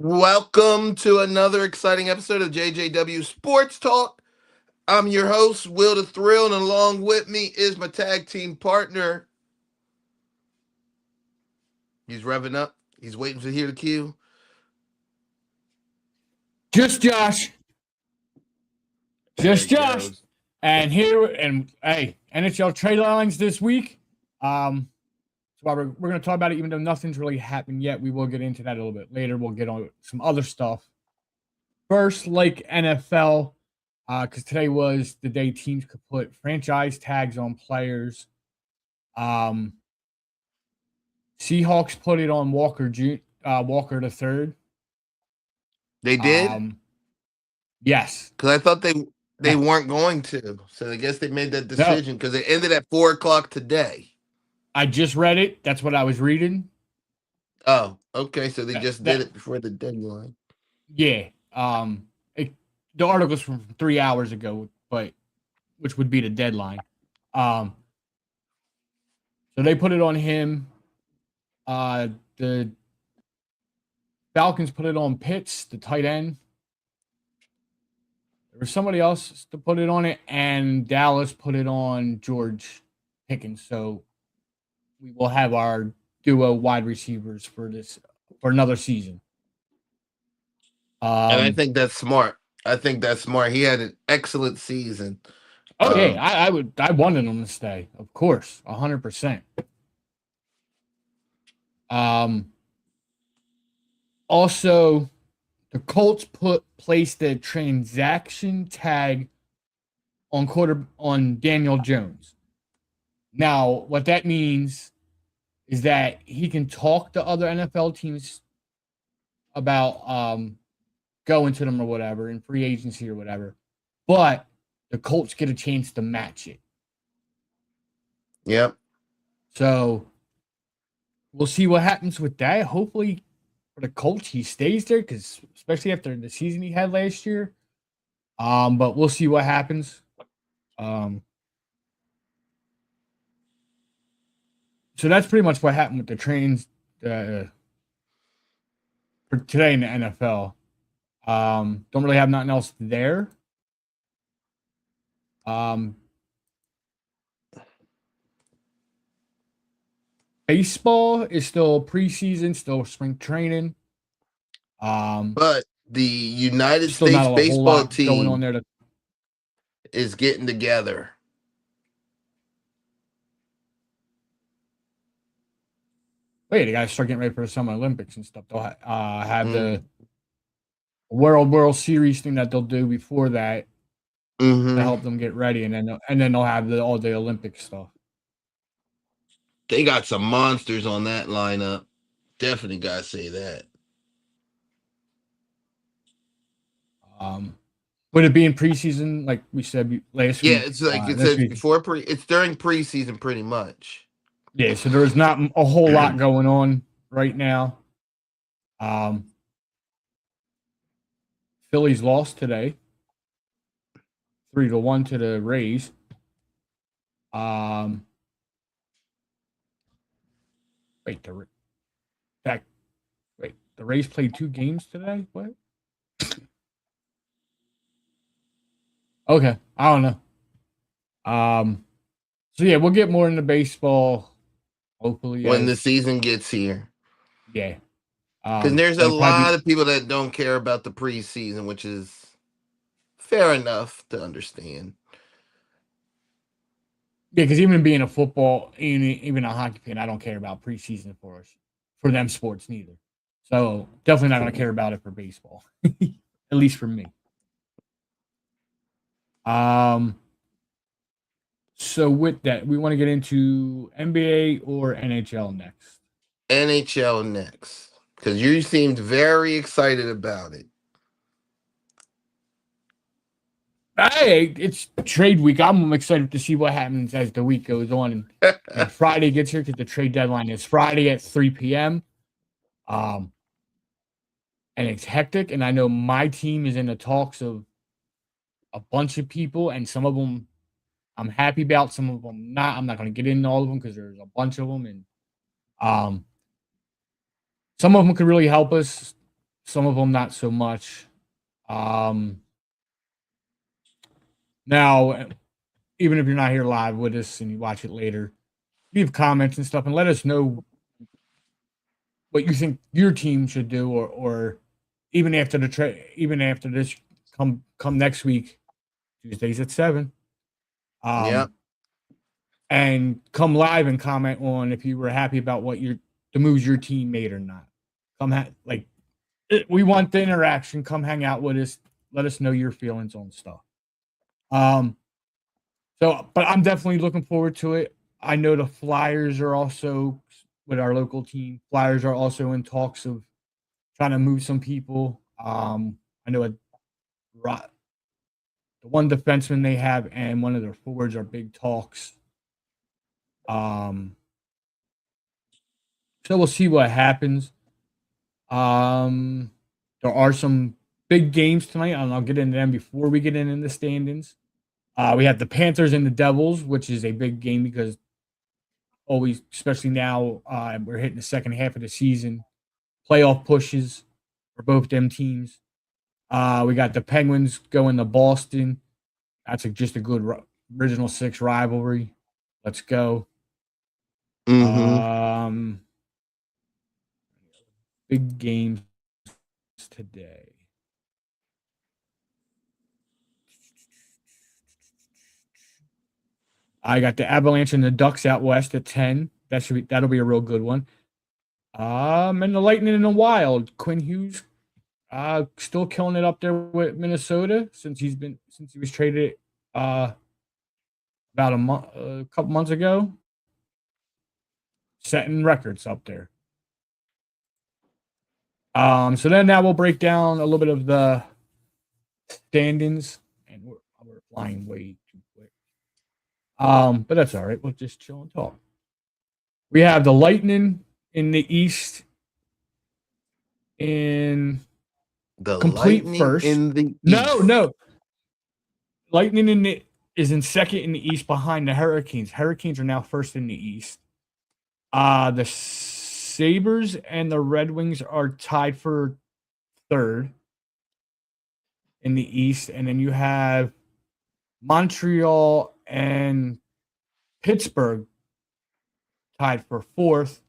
Welcome to another exciting episode of JJW Sports Talk. I'm your host, Will the Thrill, and along with me is my tag team partner. He's revving up. He's waiting to hear the cue. Just Josh. There Just he Josh. goes. Hey, NHL trade lines this week. So we're going to talk about it, even though nothing's really happened yet. We will get into that a little bit later. We'll get on some other stuff. First, like NFL, because today was the day teams could put franchise tags on players. Seahawks put it on Walker the third. They did? Yes. Because I thought they weren't going to. So I guess they made that decision because it ended at 4 o'clock today. I just read it. That's what I was reading. Oh, okay. So they just did it before the deadline. Yeah. The article's from 3 hours ago, which would be the deadline. So they put it on him. The Falcons put it on Pitts, the tight end. There was somebody else to put it on it, and Dallas put it on George Pickens. So we will have our duo wide receivers for another season. And I think that's smart. He had an excellent season. Yeah, I wanted him to stay, of course, 100%. Also, the Colts placed a transaction tag on Daniel Jones. Now, what that means is that he can talk to other NFL teams about going to them or whatever in free agency or whatever, but the Colts get a chance to match it. Yep. So we'll see what happens with that. Hopefully for the Colts, he stays there, because especially after the season he had last year. But we'll see what happens. So that's pretty much what happened with the trains for today in the NFL. Don't really have nothing else there. Baseball is still preseason, still spring training. But the United still States not a baseball whole lot team going on there is getting together. Wait, they got to start getting ready for the Summer Olympics and stuff. They'll have the World Series thing that they'll do before that to help them get ready, and then they'll have all the Olympic stuff. They got some monsters on that lineup. Definitely gotta say that. Would it be in preseason, like we said last week? Yeah, it's like it says before it's during preseason pretty much. Yeah, so there's not a whole lot going on right now. Phillies lost today, 3-1 to the Rays. The Rays played 2 games today? What? Okay, I don't know. So yeah, we'll get more into baseball hopefully when the season gets here. Yeah. Because there's a lot of people that don't care about the preseason, which is fair enough to understand. Yeah, because even being a football, even a hockey fan, I don't care about preseason for them sports neither. So definitely not going to care about it for baseball, at least for me. So with that, we want to get into NBA or NHL next? NHL next, because you seemed very excited about it. Hey, it's trade week. I'm excited to see what happens as the week goes on. And Friday gets here, because the trade deadline is Friday at 3 p.m. And it's hectic. And I know my team is in the talks of a bunch of people, and some of them I'm happy about, some of them not. I'm not going to get into all of them because there's a bunch of them, and some of them could really help us. Some of them not so much. Now, even if you're not here live with us and you watch it later, leave comments and stuff and let us know what you think your team should do, or even after even after this, come next week, Tuesdays at 7. Yep. And come live and comment on if you were happy about the moves your team made or not. We want the interaction. Come hang out with us. Let us know your feelings on stuff. Um, but I'm definitely looking forward to it. I know the Flyers are also with our local team. Flyers are also in talks of trying to move some people. I know the one defenseman they have and one of their forwards are big talks. So we'll see what happens. There are some big games tonight, and I'll get into them before we get into the standings. We have the Panthers and the Devils, which is a big game because always, especially now, we're hitting the second half of the season. Playoff pushes for both them teams. We got the Penguins going to Boston. That's just a good original six rivalry. Let's go. Mm-hmm. Big games today. I got the Avalanche and the Ducks out west at 10. That'll be a real good one. And the Lightning and the Wild. Quinn Hughes, still killing it up there with Minnesota since he was traded, about a couple months ago, setting records up there. So then now we'll break down a little bit of the standings, and we're flying way too quick. But that's all right. We'll just chill and talk. We have the Lightning in the East in The complete Lightning first. in the No, East. no. Lightning is in second in the East behind the Hurricanes. Hurricanes are now first in the East. The Sabres and the Red Wings are tied for third in the East. And then you have Montreal and Pittsburgh tied for fourth.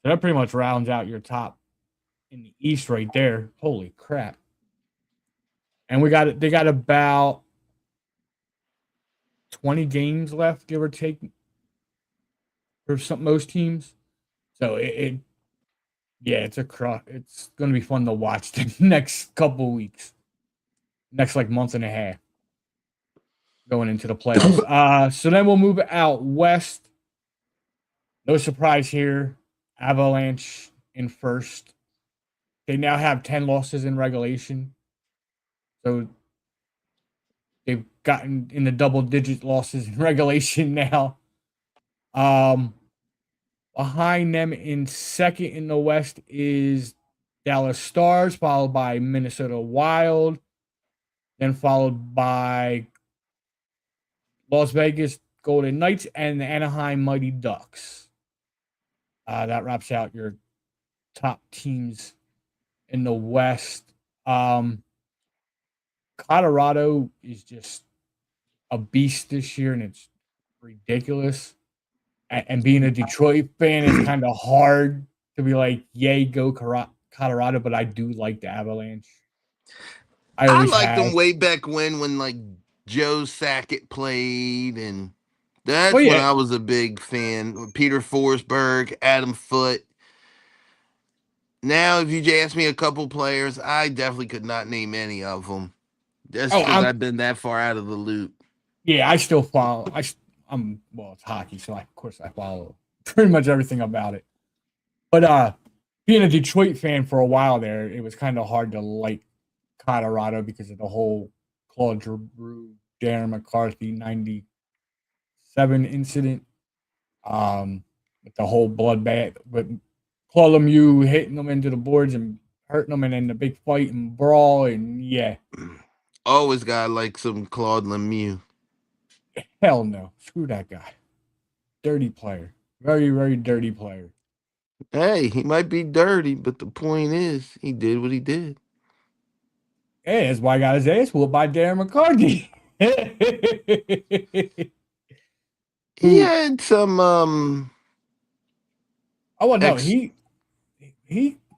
So that pretty much rounds out your top in the East right there. Holy crap. And they got about 20 games left, give or take, for most teams. So yeah, it's going to be fun to watch the next couple weeks, next like month and a half, going into the playoffs. So then we'll move out west. No surprise here, Avalanche in first. They now have 10 losses in regulation, so they've gotten in the double digit losses in regulation now. Behind them in second in the West is Dallas Stars, followed by Minnesota Wild, then followed by Las Vegas Golden Knights and the Anaheim Mighty Ducks. That wraps out your top teams in the West. Colorado is just a beast this year, and it's ridiculous. And being a Detroit fan, it's kind of hard to be like, yay, go Colorado, but I do like the Avalanche. I I always liked have. them way back when like Joe Sakic played, and Oh, that's when yeah. I was a big fan. Peter Forsberg, Adam Foote. Now, if you ask me a couple players, I definitely could not name any of them. That's Oh, because I've been that far out of the loop. I still follow. Well, it's hockey, so of course I follow pretty much everything about it. But being a Detroit fan for a while there, it was kind of hard to like Colorado because of the whole Claude Giroux, Darren McCarthy '97 incident. With the whole bloodbath, with Claude Lemieux hitting them into the boards and hurting them, and then the big fight and brawl, and yeah, Always got like some Claude Lemieux. hell no, screw that guy, dirty player, very very dirty player. Hey, he might be dirty, but the point is, he did what he did. Hey, that's why I got his ass whooped by Darren McCarthy. He Who? had some Oh well, no, ex.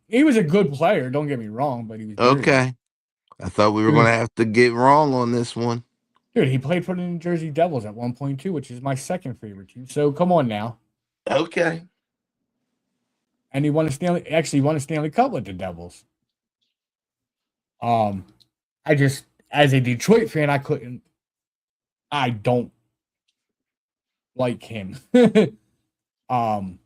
he was a good player. Don't get me wrong, but he was dirty. Okay, I thought we He were gonna was, have to get wrong on this one. dude. He played for the New Jersey Devils at 1.2, which is my second favorite team. So come on now. Okay, And he won a Stanley. Actually, won a Stanley Cup with the Devils. Um, I just, as a Detroit fan, I couldn't. I don't like him. um,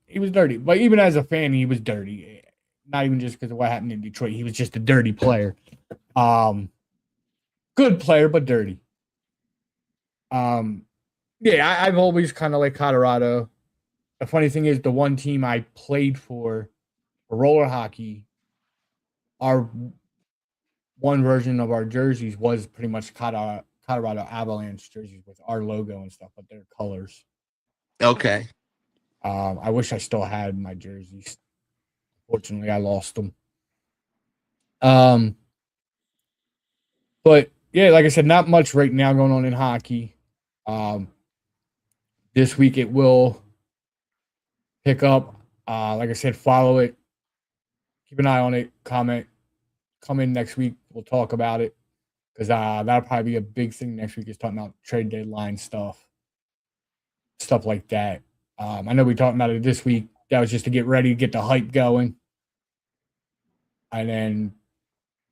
he was dirty. But even as a fan, he was dirty. Not even just because of what happened in Detroit. He was just a dirty player. Um, Good player, but dirty. Um, yeah, I've always kind of liked Colorado. The funny thing is, the one team I played for roller hockey, our one version of our jerseys was pretty much Colorado Avalanche jerseys with our logo and stuff, but their colors. okay. I wish I still had my jerseys. Fortunately, I lost them. Um, but yeah, like I said, not much right now going on in hockey. Um, this week it will pick up. Like I said, follow it. Keep an eye on it. Comment. Come in next week. We'll talk about it because that'll probably be a big thing next week. Is talking about trade deadline stuff like that. I know we talked about it this week. That was just to get ready, get the hype going, and then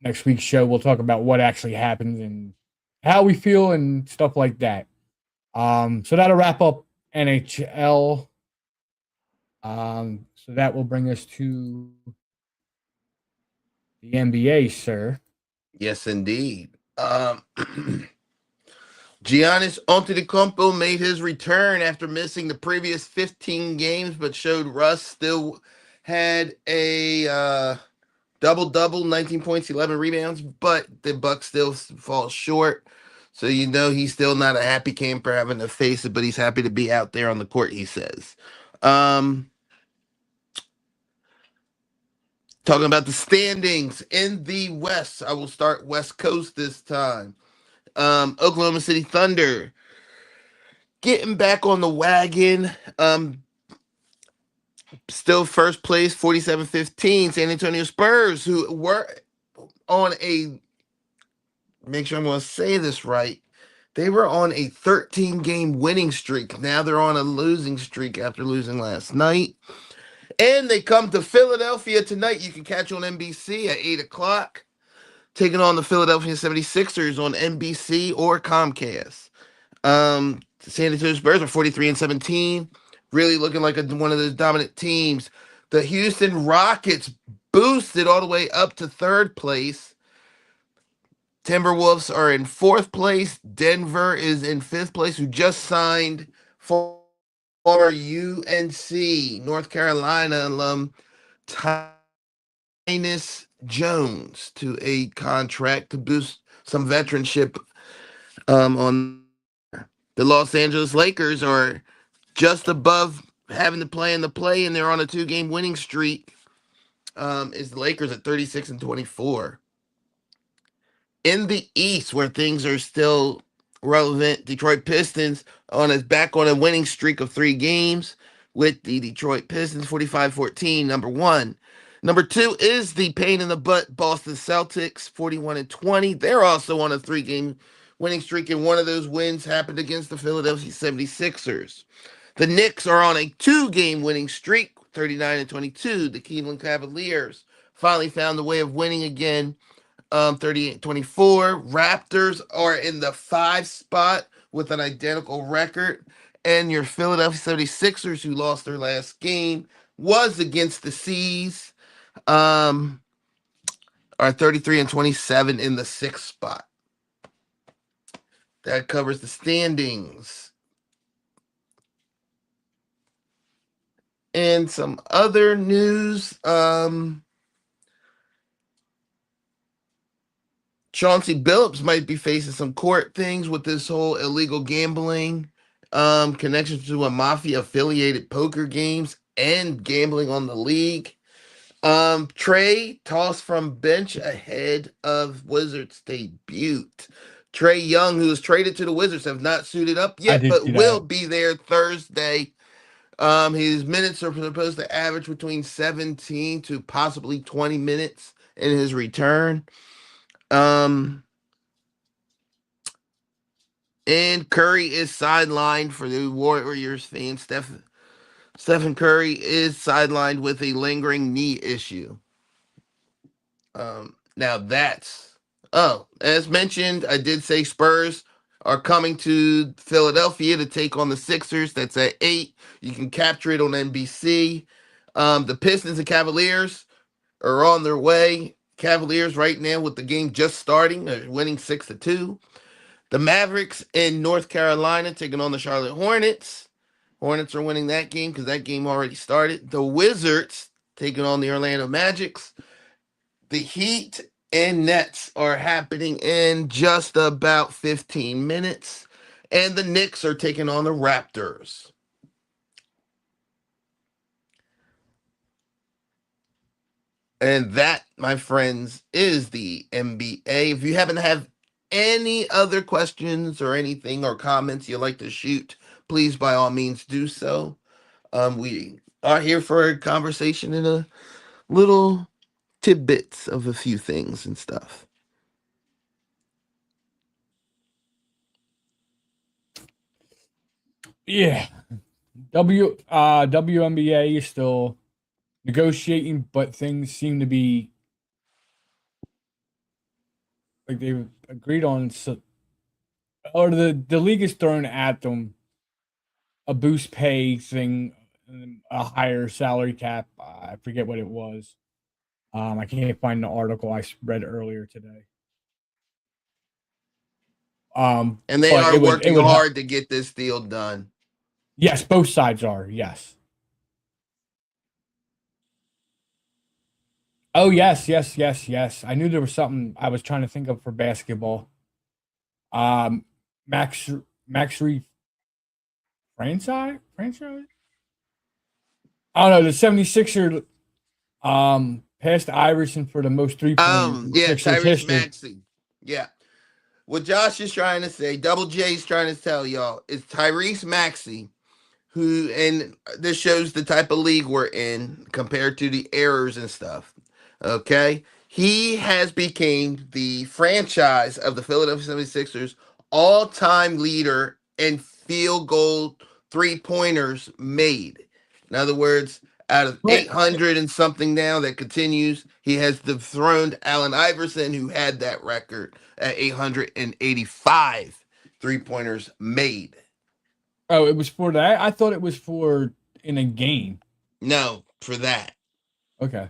next week's show we'll talk about what actually happens and how we feel and stuff like that. So that'll wrap up NHL. So that will bring us to the NBA, sir. Yes, indeed. Giannis Antetokounmpo made his return after missing the previous 15 games, but showed Russ still had a double double, 19 points, 11 rebounds, but the Bucks still fall short. So you know he's still not a happy camper having to face it, but he's happy to be out there on the court. He says. Um, Talking about the standings in the West, I will start West Coast this time. Oklahoma City Thunder getting back on the wagon. Still first place, 47-15. San Antonio Spurs, who were on a, make sure I'm going to say this right. They were on a 13-game winning streak. Now they're on a losing streak after losing last night. And they come to Philadelphia tonight. You can catch on NBC at 8 o'clock, taking on the Philadelphia 76ers on NBC or Comcast. San Antonio Spurs are 43-17, really looking like one of those dominant teams. The Houston Rockets boosted all the way up to third place. Timberwolves are in fourth place. Denver is in fifth place, who just signed former UNC North Carolina alum Tyus Jones to a contract to boost some veteranship on. The Los Angeles Lakers are just above having to play in the play, and they're on a 2-game winning streak. Is the Lakers at 36-24. In the East, where things are still relevant, Detroit Pistons back on a winning streak of 3 games with the Detroit Pistons 45-14, number one. Number two is the pain in the butt Boston Celtics 41-20. They're also on a 3-game winning streak, and one of those wins happened against the Philadelphia 76ers. The Knicks are on a 2-game winning streak, 39-22. The Cleveland Cavaliers finally found the way of winning again, 38-24. Raptors are in the 5 spot with an identical record. And your Philadelphia 76ers, who lost their last game, was against the Seas, um, are 33-27 in the 6th spot. That covers the standings. And some other news. Chauncey Billups might be facing some court things with this whole illegal gambling connections to a mafia affiliated poker games and gambling on the league. Trey tossed from bench ahead of Wizards debut. Trey Young, who was traded to the Wizards, have not suited up I yet, did but see will that. be there Thursday. His minutes are supposed to average between 17 to possibly 20 minutes in his return. Um, and Curry is sidelined for the Warriors fans. Stephen Curry is sidelined with a lingering knee issue. Now that's as mentioned, I did say Spurs are coming to Philadelphia to take on the Sixers. That's at 8. You can capture it on NBC. The Pistons and Cavaliers are on their way. Cavaliers right now with the game just starting are winning 6-2. The Mavericks in North Carolina taking on the Charlotte Hornets. Hornets are winning that game because that game already started. The Wizards taking on the Orlando Magics. The Heat and Nets are happening in just about 15 minutes. And the Knicks are taking on the Raptors. And that, my friends, is the NBA. If you happen to have any other questions or anything or comments you'd like to shoot, please by all means do so. We are here for a conversation and a little tidbits of a few things and stuff. Yeah. WNBA is still negotiating, but things seem to be like they've agreed on, or the league is throwing at them a boost pay thing, a higher salary cap. I forget what it was. I can't find the article I read earlier today. And they But are it working would help. hard to get this deal done. Yes, both sides are. Yes. Oh yes, yes, yes, yes. I knew there was something I was trying to think of for basketball. Um, Max Max Reed franchise. I don't know. The 76er passed Iverson for the most 3 pointers in Yeah, Sixers Tyrese history. Maxey. Yeah. What Josh is trying to say, Double J is trying to tell y'all, is Tyrese Maxey, who, and this shows the type of league we're in compared to the errors and stuff. Okay. He has became the franchise of the Philadelphia 76ers all-time leader in field goal three-pointers made. In other words, out of Right. 800 and something now that continues, he has dethroned Allen Iverson, who had that record at 885 three-pointers made. Oh, it was for that. I thought it was for in a game. No, for that. Okay,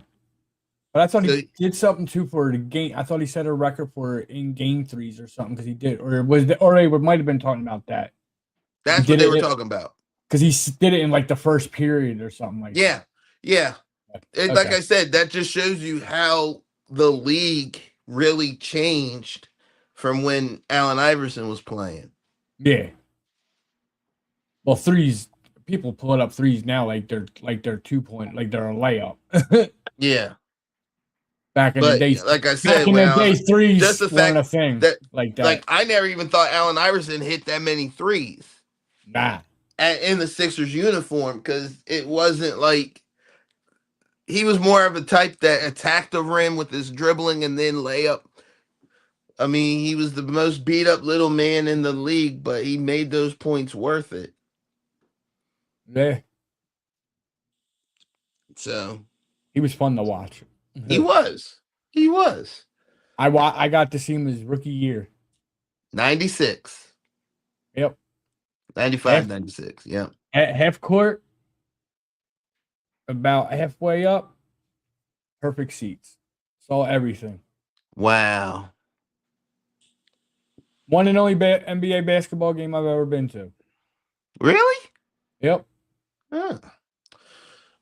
but I thought So he did something too for the game. I thought he set a record for in game threes or something because he did, or was the, or they might have been talking about that. He that's what did they were it talking about. because he did it in like the first period or something like that. Yeah, yeah. Like Okay. I said, that just shows you how the league really changed from when Allen Iverson was playing. Yeah. Well, threes. People pull up threes now like they're 2 point like they're a layup. Yeah, Back in the but day, like I back said, in when the Allen, day, just threes the weren't fact a thing that, like like, that. I never even thought Allen Iverson hit that many threes Nah. in the Sixers uniform because it wasn't like he was more of a type that attacked the rim with his dribbling and then layup. I mean, he was the most beat up little man in the league, but he made those points worth it. Yeah. So He was fun to watch. he was. He was. I got to see him his rookie year. 96, Yep. 95, Half 96. Yeah. half court, about halfway up, perfect seats. Saw everything. Wow. One and only NBA basketball game I've ever been to. Really? Yep. Huh.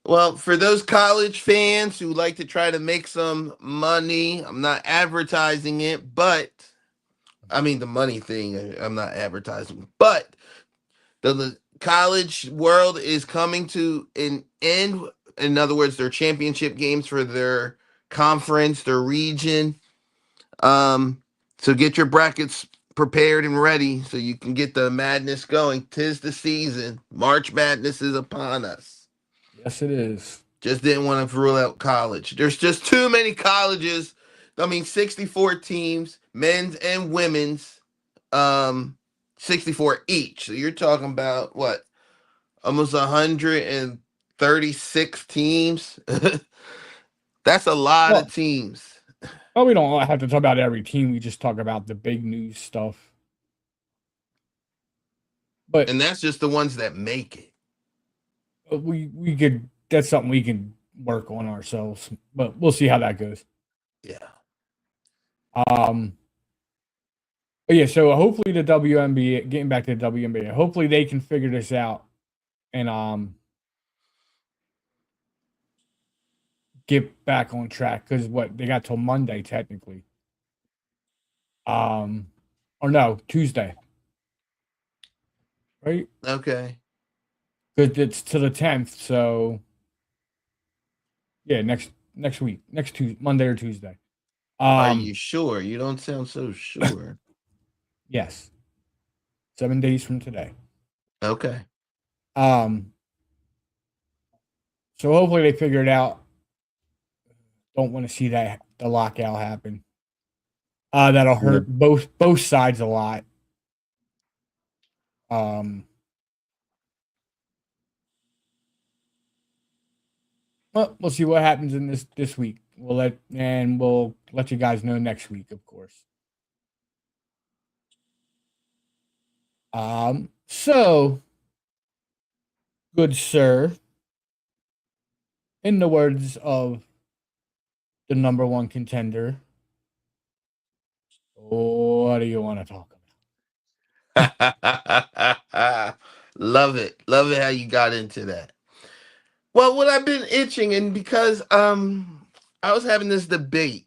Well, for those college fans who like to try to make some money, I'm not advertising it, but I mean the money thing, I'm not advertising. But The college world is coming to an end. In other words, their championship games for their conference, their region. Um, so get your brackets prepared and ready so you can get the madness going. 'Tis the season. March Madness is upon us. Yes, it is. Just didn't want to rule out college. There's just too many colleges. I mean, 64 teams, men's and women's, um, 64 each. So you're talking about what? Almost 136 teams. That's a lot of Well, teams. well, we don't have to talk about every team. We just talk about the big news stuff. But And that's just the ones that make it. we could. That's something we can work on ourselves. But we'll see how that goes. Yeah. Um. But yeah. So hopefully the WNBA. Getting back to the WNBA. Hopefully they can figure this out and get back on track because what they got till Monday technically. Um, or no Tuesday, right? Okay. Because it's to the 10th. So yeah, next week, next Tuesday, Monday or Tuesday. Are Um, you sure? You don't sound so sure. yes, 7 days from today. Okay. Um, so hopefully they figure it out. Don't want to see that the lockout happen. That'll Yeah. hurt both sides a lot. Um, well, we'll see what happens in this week. We'll let you guys know next week, of course. So good sir, in the words of the number one contender, what do you want to talk Love it. Love it how you got into that. Well, what I've been itching and because I was having this debate.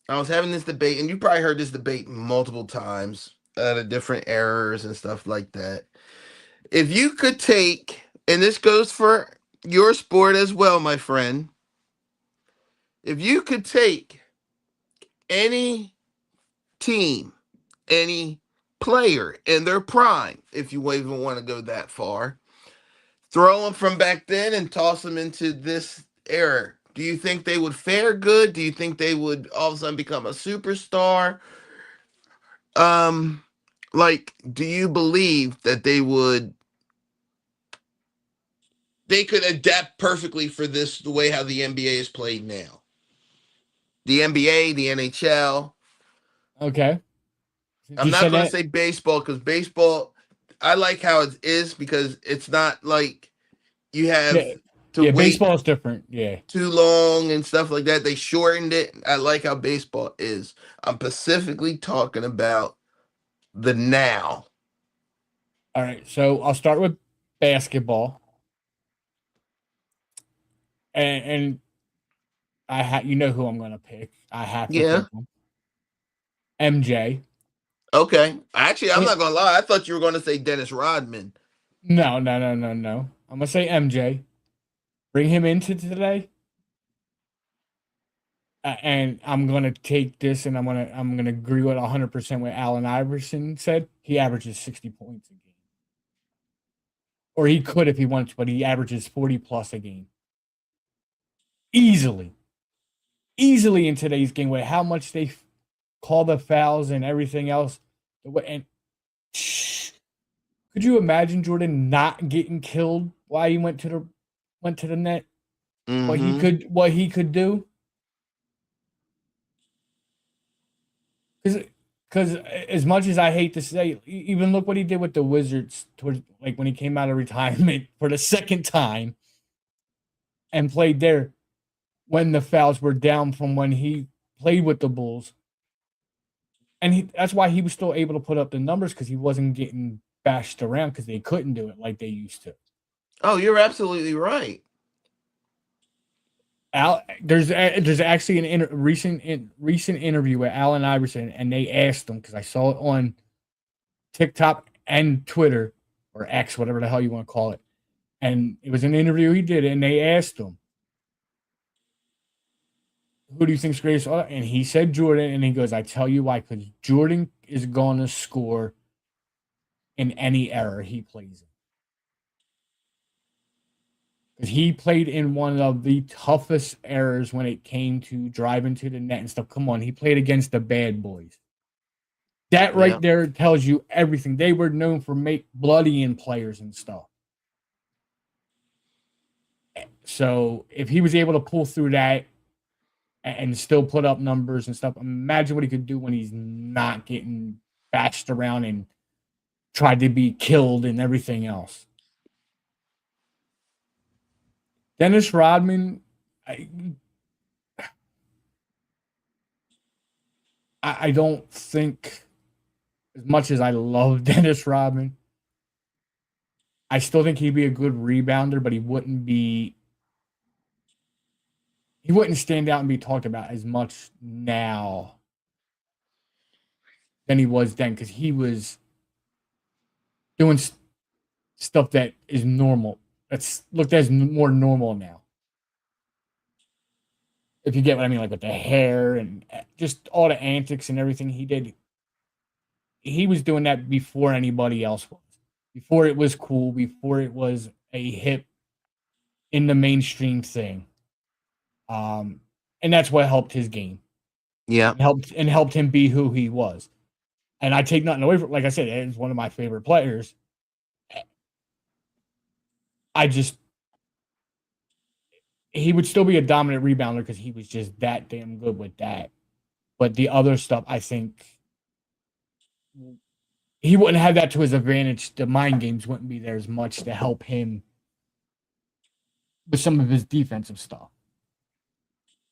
I was having this debate and you probably heard this debate multiple times at a different errors and stuff like that. If you could take, and this goes for your sport as well, my friend, if you could take any team, any player in their prime, if you even want to go that far, throw them from back then and toss them into this era, do you think they would fare good? Do you think they would all of a sudden become a superstar? Um, like, do you believe that they could adapt perfectly for this the way how the NBA is played now? The NBA, the NHL. about? Okay, since I'm you not said going to that, say baseball because baseball, I like how it is because it's not like you have yeah, to yeah, wait baseball is different. Yeah. too long and stuff like that. They shortened it. I like how baseball is. I'm specifically talking about the now. All right, so I'll start with basketball, and you know who I'm gonna pick. I have to Yeah. pick him. MJ. Okay. Actually, I'm Eh, not going to lie. I thought you were going to say Dennis Rodman. No, no, no, no, no. I'm gonna say MJ. Bring him into today, and I'm gonna take this, and I'm gonna agree with 100% what Allen Iverson said. He averages 60 points a game, or he could if he wanted to, but he averages 40 plus a game easily, easily in today's game with how much they call the fouls and everything else. And could you imagine Jordan not getting killed while he went to the net? Mm-hmm. What he could do? Because as much as I hate to say, even look what he did with the Wizards towards like when he came out of retirement for the second time and played there when the fouls were down from when he played with the Bulls, and that's why he was still able to put up the numbers because he wasn't getting bashed around because they couldn't do it like they used to. Oh, you're absolutely right. There's actually recent interview with Allen Iverson, and they asked him because I saw it on TikTok and Twitter. or X, whatever the hell you want to call it. And it was an interview he did, and they asked him, who do you think's greatest? And he said Jordan, and he goes, I tell you why, because Jordan is going to score in any era he plays in. Because he played in one of the toughest eras when it came to driving to the net and stuff. Come on, he played against the bad boys. That right Yeah. there tells you everything. They were known for make bloodying players and stuff. So if he was able to pull through that and still put up numbers and stuff, imagine what he could do when he's not getting bashed around and tried to be killed and everything else. Dennis Rodman, I, I don't think, as much as I love Dennis Rodman, I still think he'd be a good rebounder, but he wouldn't stand out and be talked about as much now than he was then, because he was doing stuff that is normal. That's looked as more normal now. If you get what I mean, like with the hair and just all the antics and everything he did, he was doing that before anybody else was. Before it was cool, before it was a hip in the mainstream thing. And that's what helped his game. Yeah. Helped him be who he was. And I take nothing away from, like I said, he's one of my favorite players. I just he would still be a dominant rebounder because he was just that damn good with that. But the other stuff, I think he wouldn't have that to his advantage. The mind games wouldn't be there as much to help him with some of his defensive stuff.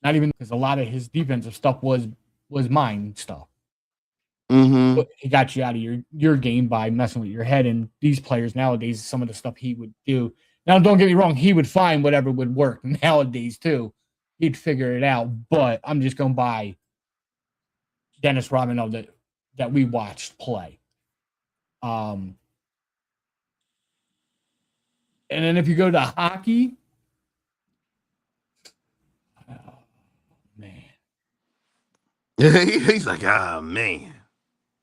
Not even because a lot of his defensive stuff was mind stuff. Mm-hmm. He got you out of your game by messing with your head. And these players nowadays, some of the stuff he would do. Now, don't get me wrong, he would find whatever would work nowadays too. He'd figure it out. But I'm just going by Dennis Rodman that we watched play. And then if you go to hockey, oh, man. He's like, ah, man.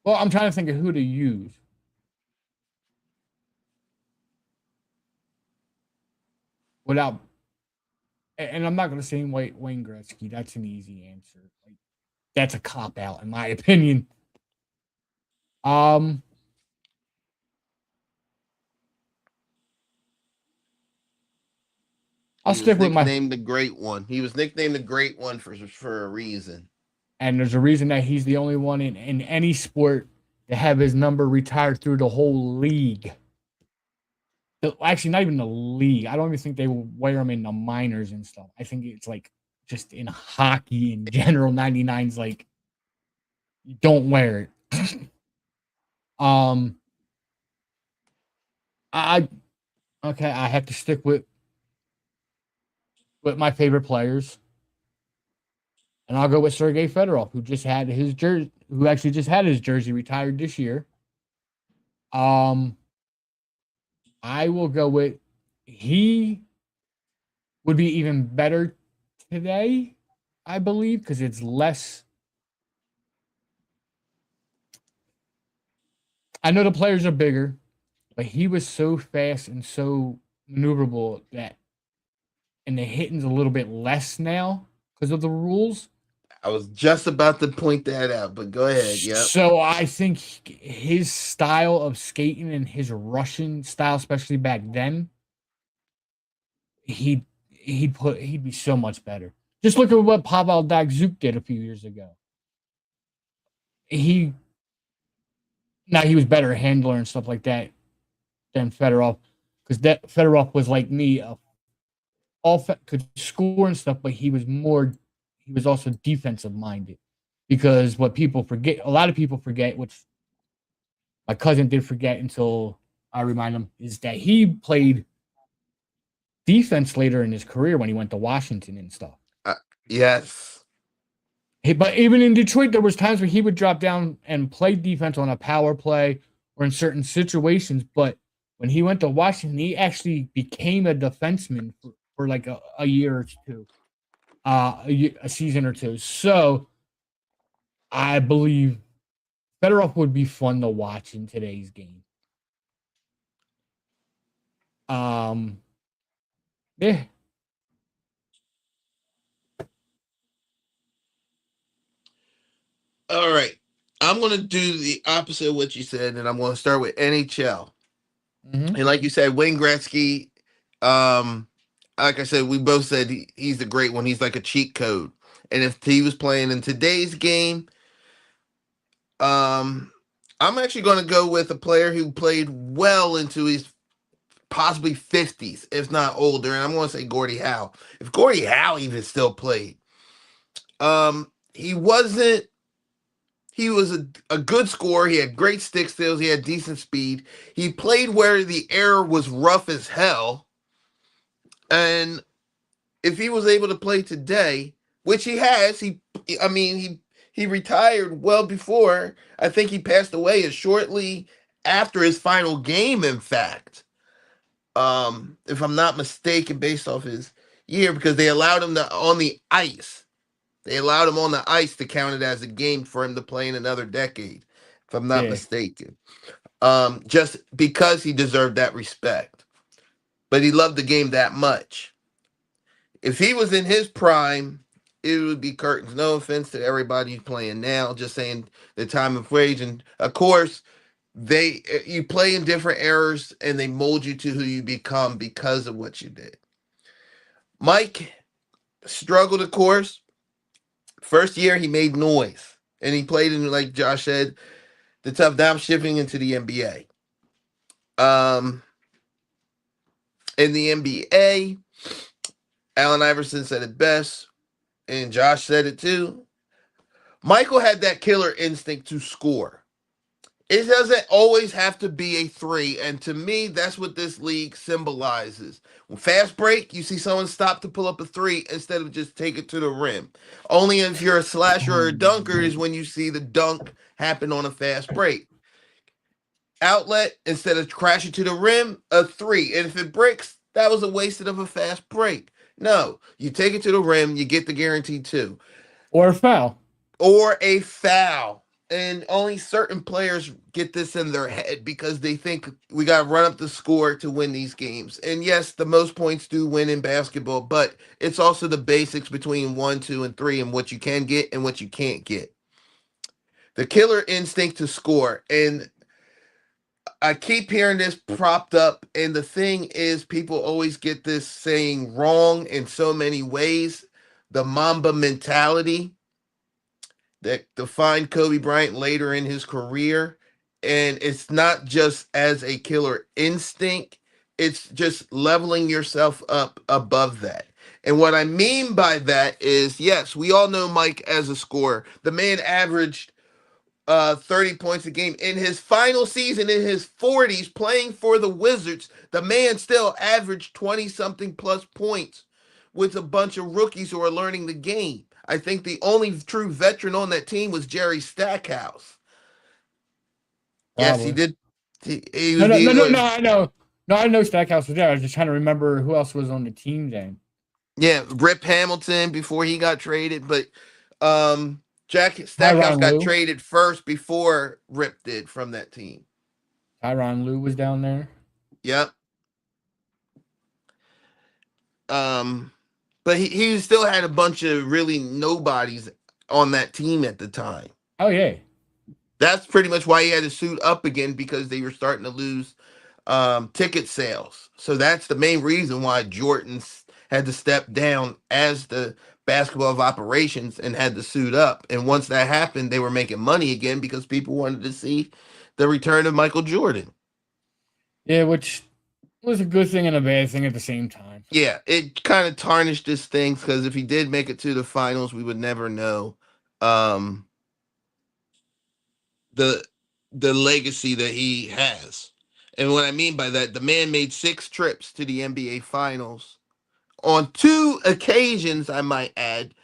Well, I'm trying to think of who to use. Without, and I'm not going to say Wayne Gretzky. That's an easy answer. Like, that's a cop out, in my opinion. I'll He was stick with my, nicknamed the Great One. He was nicknamed the Great One for a reason. and there's a reason that he's the only one in any sport to have his number retired through the whole league. Actually, not even the league. I don't even think they wear them in the minors and stuff. I think it's like just in hockey in general. 99's like, you don't wear it. I okay. I have to stick with my favorite players, and I'll go with Sergei Fedorov, who just had his jersey, who actually just had his jersey retired this year. I will go with he would be even better today, I believe, because it's less. I know the players are bigger, but he was so fast and so maneuverable that, and the hitting's a little bit less now because of the rules. I was just about to point that out, but go ahead. Yep. So I think his style of skating and his Russian style, especially back then, he'd be so much better. Just look at what Pavel Datsyuk did a few years ago. He Now he was better handler and stuff like that than Fedorov, because that Fedorov was like me, could score and stuff, but he was also defensive minded. Because what people forget, a lot of people forget, which my cousin did forget until I remind him, is that he played defense later in his career when he went to Washington and stuff. Yes. But even in Detroit, there was times where he would drop down and play defense on a power play or in certain situations. But when he went to Washington, he actually became a defenseman for like a year or two, a season or two. So I believe Fedorov would be fun to watch in today's game. Um, yeah, All right. I'm going to do the opposite of what you said, and I'm going to start with NHL. mm-hmm. And like you said, Wayne Gretzky, um, like I said, we both said he's the great one. He's like a cheat code. And if he was playing in today's game, um, I'm actually going to go with a player who played well into his possibly 50s, if not older. And I'm going to say Gordie Howe. If Gordie Howe even still played, he wasn't. He was a good scorer. He had great stick skills. He had decent speed. He played where the air was rough as hell. And if he was able to play today, which he has, I mean, he retired well before. I think he passed away as shortly after his final game, in fact. If I'm not mistaken, based off his year, because they allowed him to on the ice. They allowed him on the ice to count it as a game for him to play in another decade, if I'm not Yeah. mistaken. Just because he deserved that respect. But he loved the game that much. If he was in his prime, it would be curtains. No offense to everybody playing now, just saying the time of age. And of course, you play in different eras and they mold you to who you become because of what you did. Mike struggled, of course. First year he made noise. And he played in, like Josh said, the tough downshifting into the NBA. In the NBA, Allen Iverson said it best, and Josh said it too. Michael had that killer instinct to score. It doesn't always have to be a three, and to me, that's what this league symbolizes. When fast break, you see someone stop to pull up a three instead of just take it to the rim. Only if you're a slasher or a dunker is when you see the dunk happen on a fast break. Outlet, instead of crashing to the rim, a three. And if it breaks, that was a wasted of a fast break. No, you take it to the rim, you get the guaranteed two. Or a foul. Or a foul. And only certain players get this in their head because they think we got to run up the score to win these games. And yes, the most points do win in basketball, but it's also the basics between one, two, and three and what you can get and what you can't get. The killer instinct to score. And I keep hearing this propped up, and the thing is, people always get this saying wrong in so many ways. The Mamba mentality that defined Kobe Bryant later in his career. And it's not just as a killer instinct, it's just leveling yourself up above that. And what I mean by that is, yes, we all know Mike as a scorer. The man averaged 30 points a game. In his final season, in his 40s, playing for the Wizards, the man still averaged 20 something plus points with a bunch of rookies who are learning the game. I think the only true veteran on that team was Jerry Stackhouse. Yes, he Probably. did. He No, was no, no, the no, no. I know. No, I know Stackhouse was there. I was just trying to remember who else was on the team then. yeah, Rip Hamilton before he got traded, but Jack Stackhouse Tyron got Lue. traded first before Rip did from that team. Tyron Lue was down there. Yep. Um, but he still had a bunch of really nobodies on that team at the time. Oh yeah. That's pretty much why he had to suit up again because they were starting to lose ticket sales. So that's the main reason why Jordan had to step down as the basketball of operations and had to suit up. And once that happened, they were making money again because people wanted to see the return of Michael Jordan. Yeah, which was a good thing and a bad thing at the same time. Yeah, it kind of tarnished his things because if he did make it to the finals, we would never know um, the the legacy that he has. And what I mean by that, the man made 6 trips to the NBA finals on 2 occasions, I might add,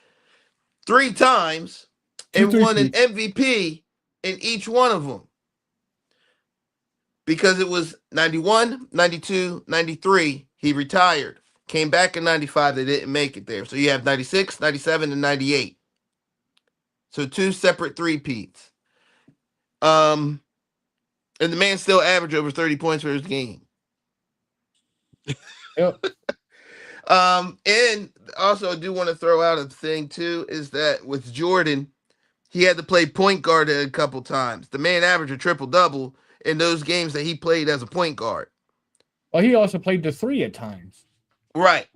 3 times, Two and three won an peats. MVP in each one of them. because it was 91, 92, 93. He retired. Came back in 95. They didn't make it there. So you have 96, 97, and 98. So two separate three-peats. Um, and the man still averaged over 30 points for his game. Yep. And also I do want to throw out a thing too is that with Jordan, he had to play point guard a couple times. The man averaged a triple double in those games that he played as a point guard. Well, he also played the three at times. Right.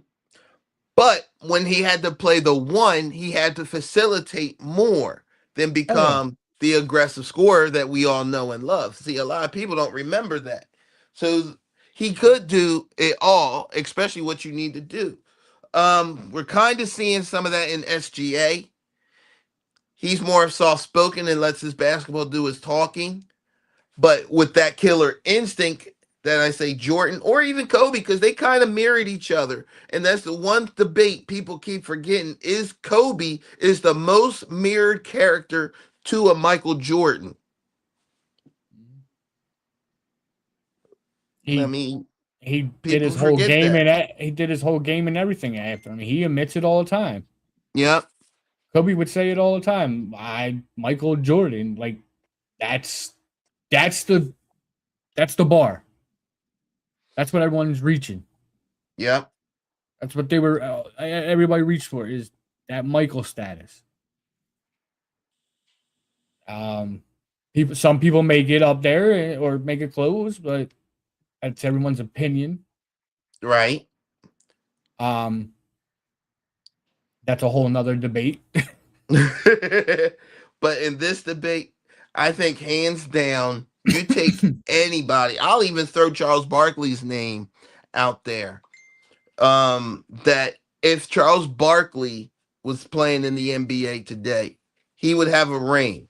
But when he had to play the one, he had to facilitate more than Oh yeah. become the aggressive scorer that we all know and love. See, a lot of people don't remember that. So he could do it all, especially what you need to do. We're kind of seeing some of that in SGA. He's more soft spoken and lets his basketball do his talking. But with that killer instinct that I say Jordan or even Kobe, because they kind of mirrored each other. And that's the one debate people keep forgetting is Kobe is the most mirrored character to a Michael Jordan. I He mean, he did people his whole forget game that. and he did his whole game and everything after. I mean, he admits it all the time. Yep. Kobe would say it all the time. Michael Jordan, like that's that's the that's the bar. That's what everyone's reaching. Yep. That's what they were. Everybody reached for is that Michael status. Um, some people may get up there or make it close, but that's everyone's opinion. Right. Um, that's a whole nother debate. But in this debate, I think hands down, you take anybody. I'll even throw Charles Barkley's name out there. That if Charles Barkley was playing in the NBA today, he would have a ring.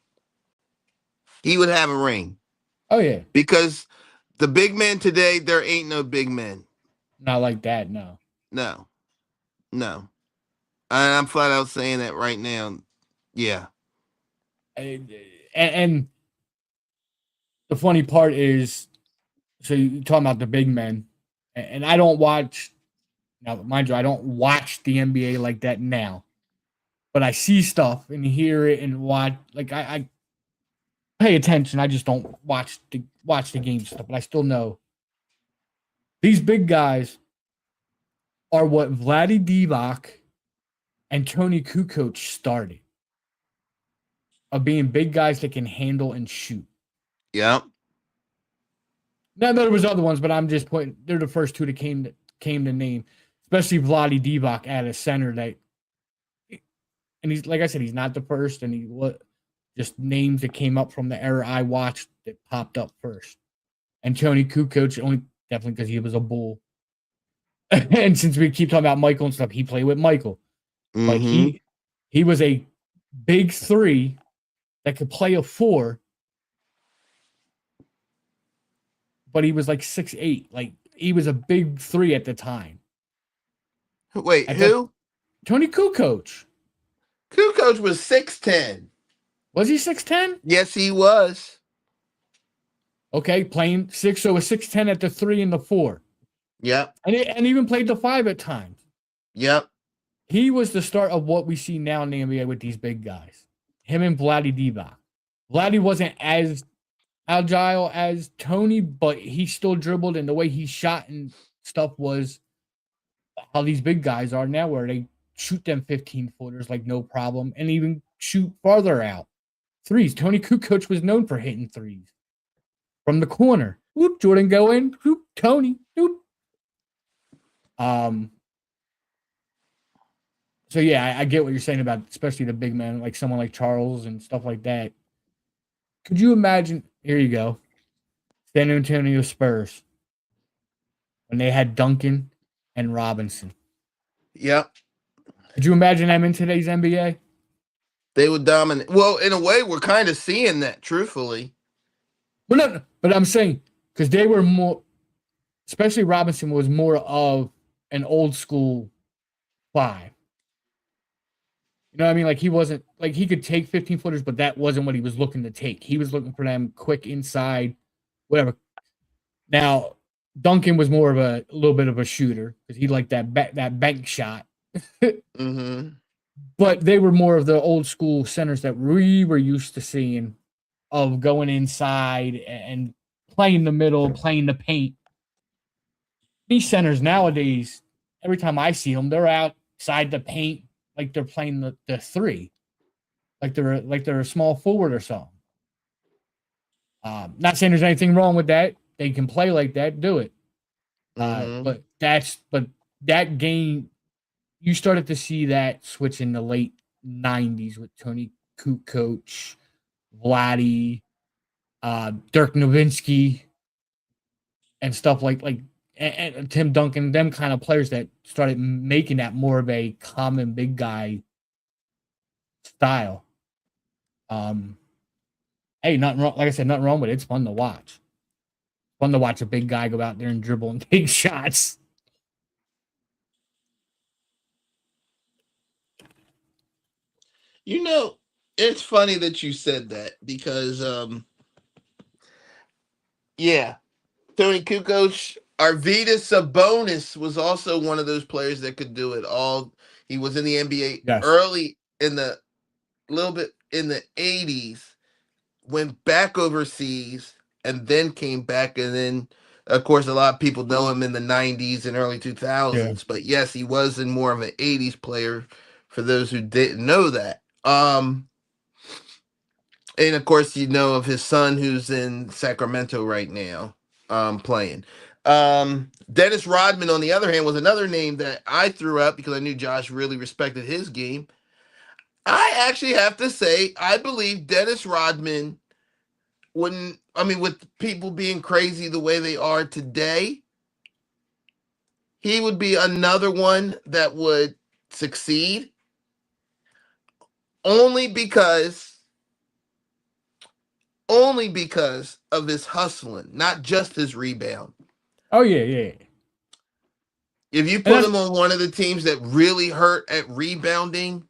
He would have a ring Oh yeah, because the big men today, there ain't no big men. not like that. No. No, no. And I'm flat out saying that right now. Yeah. And the funny part is, so you talking about the big men, and I don't watch. Now, mind you, I don't watch the NBA like that now, but I see stuff and hear it and watch. Like I pay attention. I just don't watch the game stuff, but I still know these big guys are what Vladdy Divac and Tony Kukoc started of being big guys that can handle and shoot. Yep. Now there was other ones, but I'm just pointing. They're the first two that came to name, especially Vladdy Divac at a center that, and he's like I said, he's not the first, and he what just names that came up from the era I watched that popped up first. And Tony Kukoc only definitely because he was a bull. And since we keep talking about Michael and stuff, he played with Michael, but Mm-hmm. he was a big three that could play a four, but he was like 6'8". Like he was a big three at the time. Wait, At that who? Tony Kukoc. Kukoc was 6'10". Was he 6'10"? Yes, he was. Okay, playing six, so a 6'10" at the three and the four. Yep. And even played the five at times. Yep. He was the start of what we see now in the NBA with these big guys. Him and Vladdy Divac. Vladdy wasn't as agile as Tony, but he still dribbled, and the way he shot and stuff was how these big guys are now, where they shoot them 15 footers like no problem, and even shoot farther out threes. Tony Kukoc was known for hitting threes from the corner. Whoop, Jordan go in. Whoop, Tony. Whoop. So yeah, I get what you're saying about especially the big men, like someone like Charles and stuff like that. Could you imagine? Here you go, San Antonio Spurs when they had Duncan and Robinson. Yep. Could you imagine them in today's NBA? They would dominate. Well, in a way, we're kind of seeing that, truthfully. But no, but I'm saying because they were more, especially Robinson was more of an old school five. You know what I mean? Like he wasn't like he could take 15 footers, but that wasn't what he was looking to take. He was looking for them quick inside, whatever. Now, Duncan was more of a little bit of a shooter because he liked that bank shot. Mm-hmm. But they were more of the old school centers that we were used to seeing of going inside and playing the middle, playing the paint. These centers nowadays, every time I see them, they're outside the paint like they're playing the three, like they're a small forward or something. Not saying there's anything wrong with that. They can play like that, do it. Mm-hmm. But that game, you started to see that switch in the late '90s with Tony Kukoc, Vladdy, Dirk Nowitzki, and stuff and Tim Duncan, them kind of players that started making that more of a common big guy style. Um, hey, nothing wrong. Like I said, nothing wrong with it. It's fun to watch. Fun to watch a big guy go out there and dribble and take shots. You know, it's funny that you said that because, yeah, Tony Kukoc, Arvydas Sabonis was also one of those players that could do it all. He was in the NBA Yes. early in the little bit in the 80s, went back overseas, and then came back. And then, of course, a lot of people know him in the 90s and early Yeah. 2000s. But yes, he was in more of an 80s player for those who didn't know that. And of course, you know of his son who's in Sacramento right now, playing. Dennis Rodman, on the other hand, was another name that I threw out because I knew Josh really respected his game. I actually have to say, I believe Dennis Rodman wouldn't, I mean, with people being crazy the way they are today, he would be another one that would succeed only because only because of his hustling, not just his rebound. Oh yeah, yeah. If you And put that's him on one of the teams that really hurt at rebounding,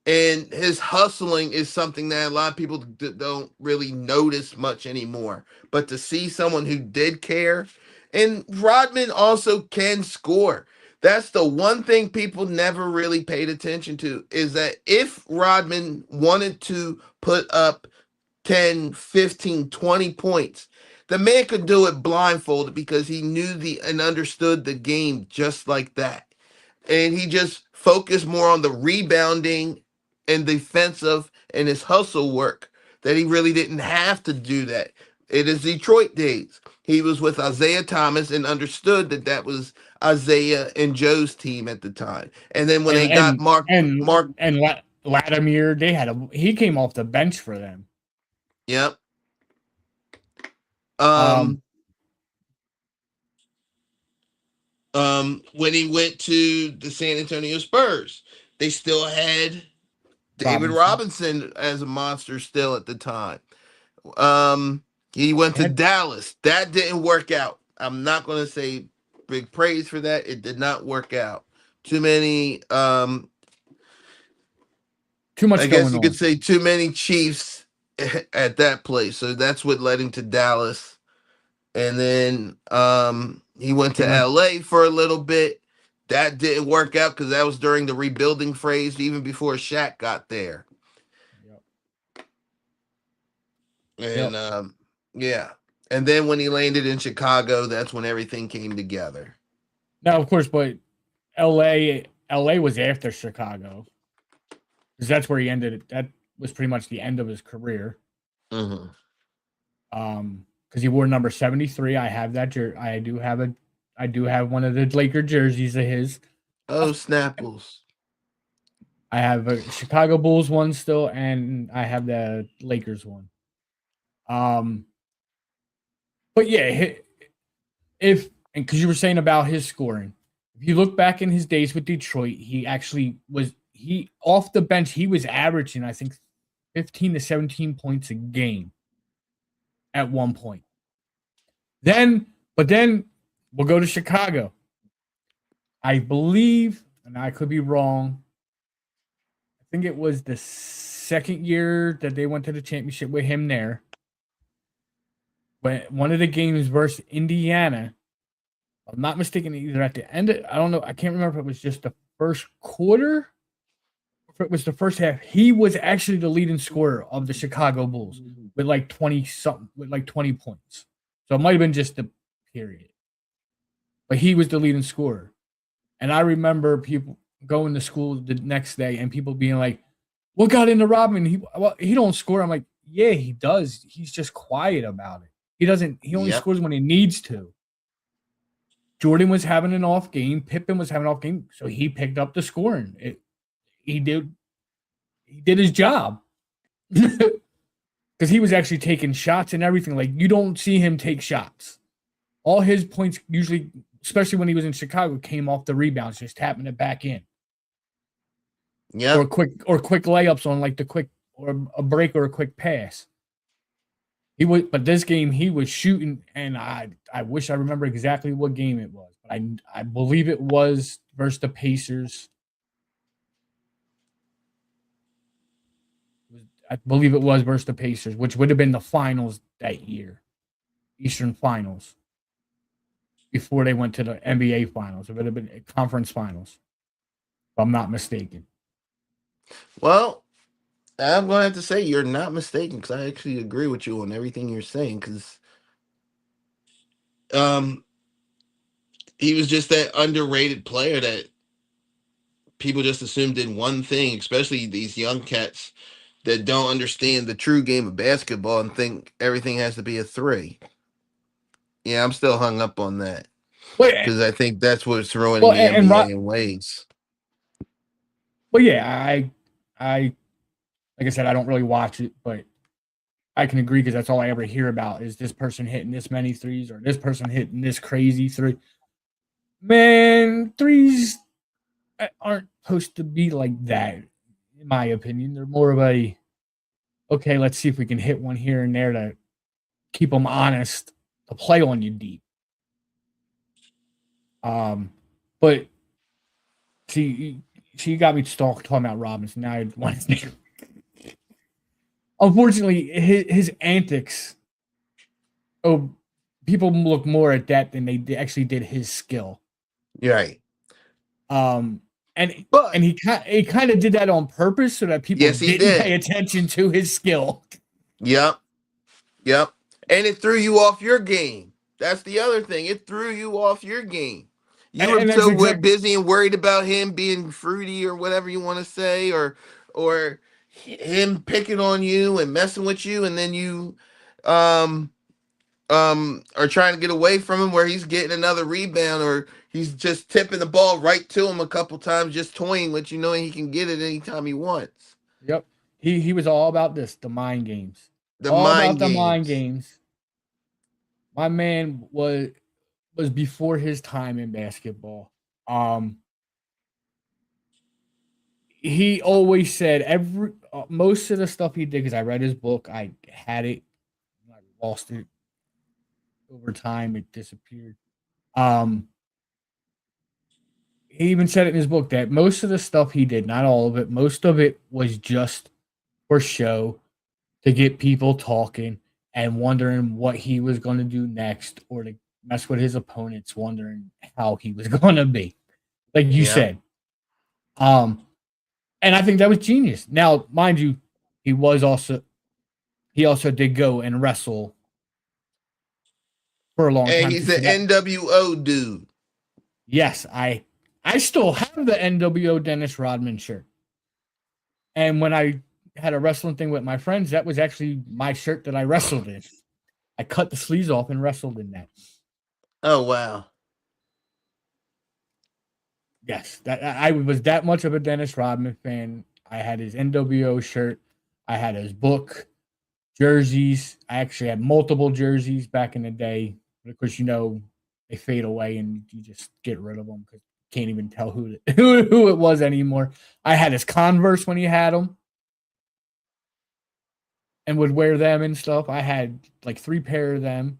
and his hustling is something that a lot of people don't really notice much anymore. But to see someone who did care, and Rodman also can score. That's the one thing people never really paid attention to is that if Rodman wanted to put up 10, 15, 20 points, the man could do it blindfolded because he knew the and understood the game just like that, and he just focused more on the rebounding and defensive and his hustle work that he really didn't have to do that. In his Detroit days, he was with Isaiah Thomas and understood that that was Isaiah and Joe's team at the time. And then when and they got and Mark, and Mark, and Latimer, he came off the bench for them. yep. Um, Um, when he went to the San Antonio Spurs, they still had David Robinson. Robinson as a monster still at the time. Um, he went They to had Dallas. That didn't work out. I'm not going to say big praise for that. It did not work out. Too many, too I much guess going you could on. say too many Chiefs at that place. So that's what led him to Dallas. And then he went He to went. LA for a little bit. That didn't work out because that was during the rebuilding phase, even before Shaq got there. Yep. And Yep. yeah. And then when he landed in Chicago, that's when everything came together. Now, of course, but LA was after Chicago because that's where he ended. That was pretty much the end of his career. Hmm. Because he wore number 73. I have that. I do have one of the Laker jerseys of his. Oh, Snapples. I have a Chicago Bulls one still, and I have the Lakers one. Um, but yeah, if and because you were saying about his scoring, if you look back in his days with Detroit, he actually was he off the bench. He was averaging, I think, 15 to 17 points a game at one point. But then we'll go to Chicago. I believe, and I could be wrong. I think it was the second year that they went to the championship with him there. when one of the games versus Indiana, if I'm not mistaken, either at the end, I don't know, I can't remember if it was just the first quarter, if it was the first half. He was actually the leading scorer of the Chicago Bulls with like 20 something, with like 20 points. So it might have been just the period, but he was the leading scorer. And I remember people going to school the next day and people being like, "What got into Rodman? He don't score." I'm like, "Yeah, he does. He's just quiet about it. He doesn't. He only Yep. scores when he needs to." Jordan was having an off game. Pippen was having an off game, so he picked up the scoring. He did. He did his job because he was actually taking shots and everything. Like you don't see him take shots. All his points usually, especially when he was in Chicago, came off the rebounds, just tapping it back in, Yep. or quick layups on like the quick or a break or a quick pass. He was, but this game he was shooting, and I wish I remember exactly what game it was, but I believe it was versus the Pacers. I believe it was versus the Pacers, which would have been the finals that year, Eastern Finals, before they went to the NBA Finals. It would have been conference finals, if I'm not mistaken. Well, I'm going to have to say you're not mistaken because I actually agree with you on everything you're saying because um, he was just that underrated player that people just assumed did one thing, especially these young cats that don't understand the true game of basketball and think everything has to be a three. Yeah, I'm still hung up on that Well, because I think that's what's ruining well, the NBA in ways. well, yeah, I, like I said, I don't really watch it, but I can agree because that's all I ever hear about is this person hitting this many threes or this person hitting this crazy three. Man, threes aren't supposed to be like that, in my opinion. They're more of a okay, let's see if we can hit one here and there to keep them honest, to play on you deep. Um, but see, she got me talking about Robinson. Now I want to. Unfortunately, his antics. Oh, people look more at that than they actually did his skill. Right. Um, and But he kind of did that on purpose so that people yes, he didn't pay did. attention to his skill. Yep. Yep. And it threw you off your game. That's the other thing. It threw you off your game. You were And that's so exact. busy and worried about him being fruity or whatever you want to say, or him picking on you and messing with you, and then you um are trying to get away from him where he's getting another rebound or he's just tipping the ball right to him a couple times, just toying with you, knowing he can get it anytime he wants. Yep. He was all about this, the mind games. The All about mind the mind games. games. My man was before his time in basketball. Um he always said every most of the stuff he did because I read his book, I had it, I lost it over time, it disappeared. Um he even said it in his book that most of the stuff he did, not all of it, most of it was just for show to get people talking and wondering what he was going to do next or to mess with his opponents, wondering how he was going to be. Like you Yeah. said. Um, and I think that was genius. Now, mind you, he was also he also did go and wrestle for a long And time too. he's So an that NWO dude. yes, I still have the NWO Dennis Rodman shirt. And when I had a wrestling thing with my friends, that was actually my shirt that I wrestled in. I cut the sleeves off and wrestled in that. Oh wow. Yes, that I was that much of a Dennis Rodman fan. I had his NWO shirt. I had his book, jerseys. I actually had multiple jerseys back in the day. But of course, they fade away and you just get rid of them because you can't even tell who it was anymore. I had his Converse when he had them and would wear them and stuff. I had like 3 pair of them.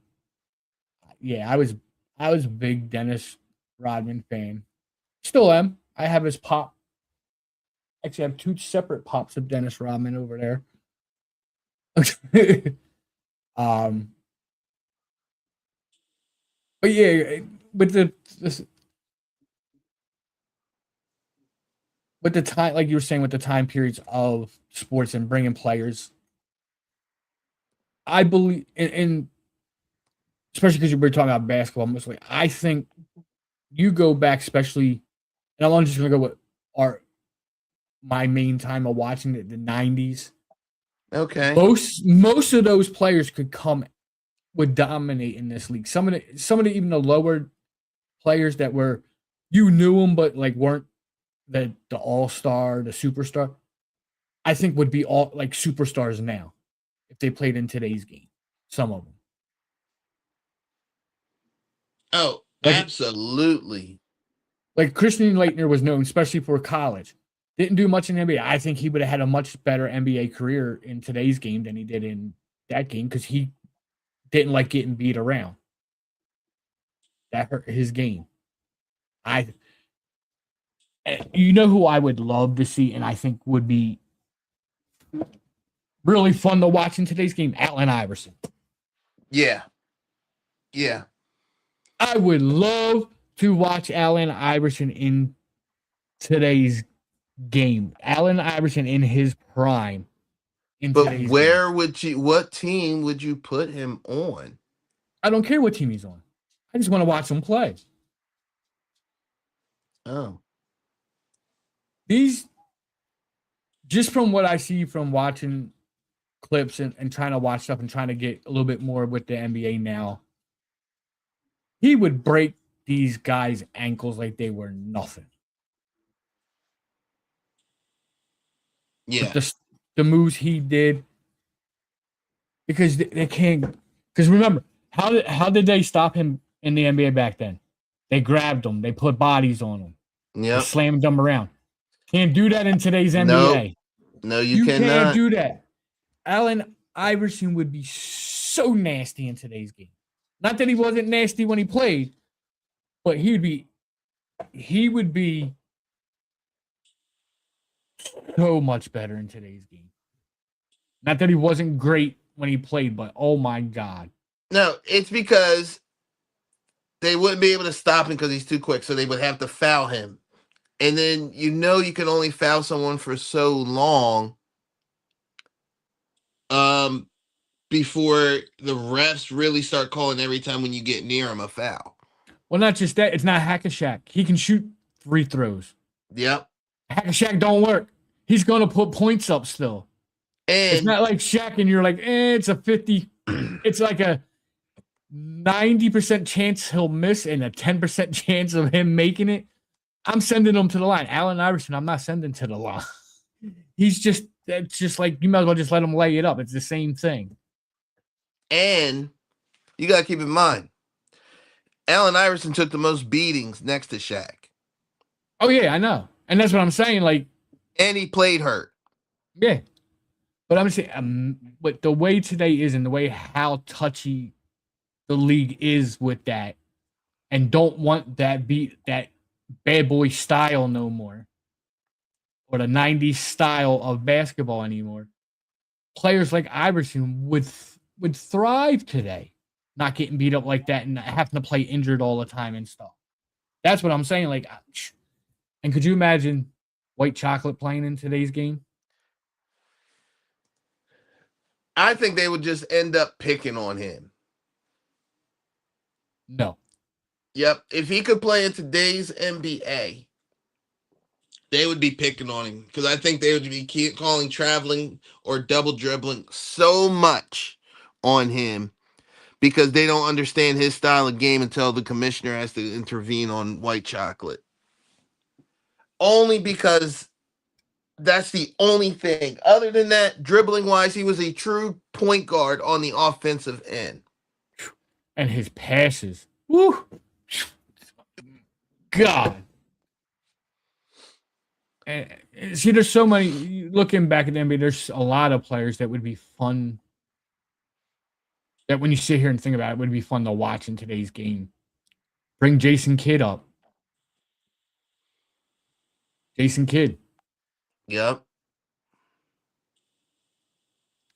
Yeah, I was a big Dennis Rodman fan. Still am. I have his pop. Actually, I have 2 separate pops of Dennis Rodman over there. um, But yeah, with the with the time, like you were saying, with the time periods of sports and bringing players, I believe, and especially because we're talking about basketball mostly. I think you go back, especially, and I'm just gonna go with our my main time of watching the '90s. Okay. Most of those players could come would dominate in this league. Some of the even the lower players that were you knew them but like weren't the all star, the superstar. I think would be all like superstars now if they played in today's game. Some of them, Oh, like absolutely. Christian Leitner was known, especially for college. Didn't do much in the NBA. I think he would have had a much better NBA career in today's game than he did in that game because he didn't like getting beat around. That hurt his game. I, you know who I would love to see, and I think would be really fun to watch in today's game. Allen Iverson. Yeah. Yeah. I would love to watch Allen Iverson in today's game. Allen Iverson in his prime in But today's game. what team would you put him on? I don't care what team he's on. I just want to watch him play. Oh. These, just from what I see from watching clips and trying to watch stuff and trying to get a little bit more with the NBA now, he would break these guys' ankles like they were nothing. With Yeah. the moves he did, because they can't. Because remember, how did they stop him in the NBA back then? They grabbed him, they put bodies on him, they Yep. slammed him around. Can't do that in today's Nope. NBA. No, you You can't cannot. do that. Allen Iverson would be so nasty in today's game. Not that he wasn't nasty when he played, but he would be so much better in today's game. Not that he wasn't great when he played, but oh my god. No, it's because they wouldn't be able to stop him because he's too quick, so they would have to foul him. And then you can only foul someone for so long um before the refs really start calling every time when you get near him a foul. Well, not just that, it's not Hack a Shaq. He can shoot free throws. Yep. Hack a Shaq don't work. He's gonna put points up still. It's And not like Shaq and you're like, it's a 50, it's like a 90% chance he'll miss and a 10% chance of him making it. I'm sending him to the line. Allen Iverson, I'm not sending to the line. It's just like, you might as well just let him lay it up. It's the same thing. and you gotta keep in mind, Allen Iverson took the most beatings next to Shaq. Oh, yeah, I know. And that's what I'm saying. Like, And he played hurt. yeah. But I'm saying, but the way today is and the way how touchy the league is with that and don't want that bad boy style no more or the 90s style of basketball anymore. Players like Iverson would thrive today, not getting beat up like that and having to play injured all the time and stuff. That's what I'm saying. Like, and could you imagine White Chocolate playing in today's game? I think they would just end up picking on him. No. Yep. If he could play in today's NBA, they would be picking on him because I think they would be calling traveling or double dribbling so much on him because they don't understand his style of game until the commissioner has to intervene on White Chocolate. Only because that's the only thing. Other than that, dribbling wise, he was a true point guard on the offensive end. And his passes. Woo! God. And see, there's so many. Looking back at the NBA, there's a lot of players that would be fun. That when you sit here and think about it, would be fun to watch in today's game. Bring Jason Kidd up. Jason Kidd. Yep.